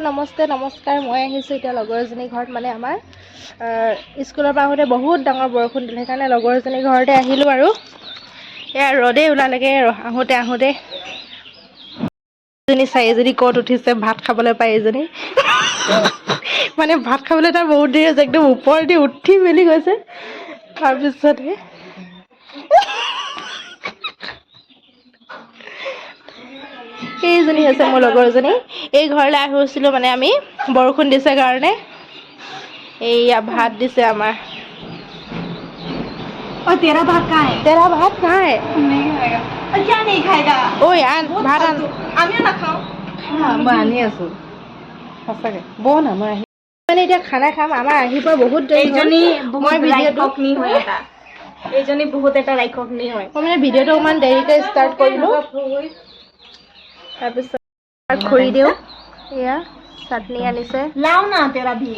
নমস্কাৰ মই আহিছোঁ এতিয়া লগৰ এজনী ঘৰত মানে আমাৰ স্কুলৰ পৰা আহোঁতে বহুত ডাঙৰ বৰষুণ দিলে সেইকাৰণে লগৰ এজনী ঘৰতে আহিলোঁ আৰু এয়া ৰ'দেই ওলালেগে আহোঁতে এজনী চাই এজনী ক'ত উঠিছে ভাত খাবলৈ পাই এজনী মানে ভাত খাবলৈ তাৰ বহুত দেৰি হৈছে একদম ওপৰেদি উঠি মেলি গৈছে তাৰপিছতে এইজনী হৈছে মোৰ লগৰজনী এই ঘৰলৈ আহিছিলোঁ মানে আমি বৰষুণ দিছে কাৰণে এইয়া ভাত দিছে আমাৰ तेरा भात कहाँ है? तेरा भात कहाँ है? नहीं खाएगा। क्या नहीं खाएगा? ओए आन भात आन आमियो नाखाओ। মই আনি আছোঁ সঁচাকৈ বহ না মই আহি মানে এতিয়া খানা খাম আমাৰ আহিব বহুত দেৰি হ'ল মই ভিডিঅ'টো এইজনী বহুত এটা ৰাক্ষসনী হয় মই মানে ভিডিঅ'টো অকণমান দেৰিকৈ ষ্টাৰ্ট কৰিলোঁ তাৰপিছত খৰি দিওঁ এয়া চাটনি আনিছে লাও না তেৰা ভি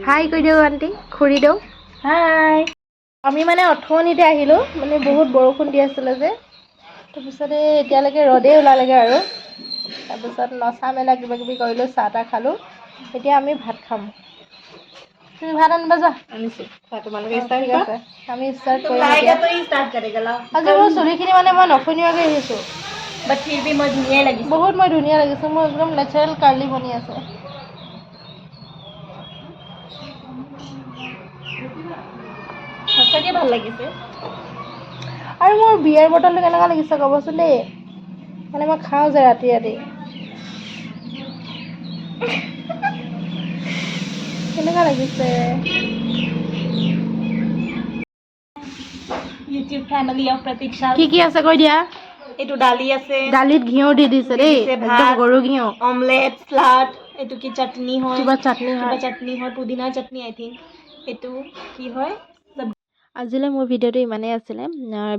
হাই কৈ দিওঁ আণ্টি খৰি দিওঁ হাই আমি মানে অথনিতে আহিলোঁ মানে বহুত বৰষুণ দি আছিলে যে তাৰপিছতে এতিয়ালৈকে ৰ'দেই ওলালেগে আৰু তাৰপিছত নচা মেলা কিবাকিবি কৰিলোঁ চাহ তাহ খালোঁ এতিয়া আমি ভাত খাম তুমি ভাত আনিবা যোৱা আনিছোঁ তোমালোকে ঠিক আছে আমি ষ্টাৰ্ট কৰিম লাহেকে এতিয়া তো ষ্টাৰ্ট কৰেগা লাও আজি মোৰ চুলিখিনি মানে মই নফনুৱাকৈ আহিছোঁ বাট ফিৰ ভি মই ধুনীয়াই লাগিছে বহুত মই ধুনীয়া লাগিছে মোৰ একদম নেচাৰেল কাৰ্লি বনি আছে সঁচাকে ভাল লাগিছে আৰু মোৰ বিয়াৰ বটলটো কেনেকুৱা লাগিছে ক'বচোন দেই মানে মই খাওঁ যে ৰাতি কেনেকুৱা লাগিছে ইউটিউব ফ্যামিলি অফ প্ৰতীক্ষা কি আছে কৈ দিয়া এইটো দালি আছে দালিত ঘিউ দি দিছে দেই একদম গৰু ঘিউ অমলেট স্লাড এইটো কি চাটনি হয় কিবা চাটনি হয় পুদিনা চাটনি আই থিংক এইটো কি হয় আজিলৈ মোৰ ভিডিঅ'টো ইমানেই আছিলে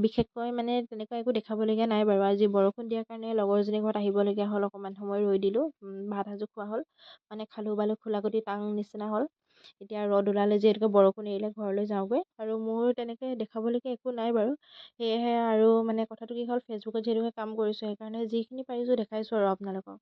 বিশেষকৈ মানে তেনেকুৱা একো দেখাবলগীয়া নাই বাৰু আজি বৰষুণ দিয়াৰ কাৰণে লগৰজনীৰ ঘৰত আহিবলগীয়া হ'ল অকণমান সময় ৰৈ দিলোঁ ভাত সাজু খোৱা হ'ল মানে খালোঁ বালোঁ খোলাকটি টাং নিচিনা হ'ল এতিয়া ৰ'দ ওলালে যিহেতুকে বৰষুণ এৰিলে ঘৰলৈ যাওঁগৈ আৰু মোৰ তেনেকৈ দেখাবলগীয়া একো নাই বাৰু সেয়েহে আৰু মানে কথাটো কি হ'ল ফেচবুকত যিহেতুকে কাম কৰিছোঁ সেইকাৰণে যিখিনি পাৰিছোঁ দেখাইছোঁ আৰু আপোনালোকক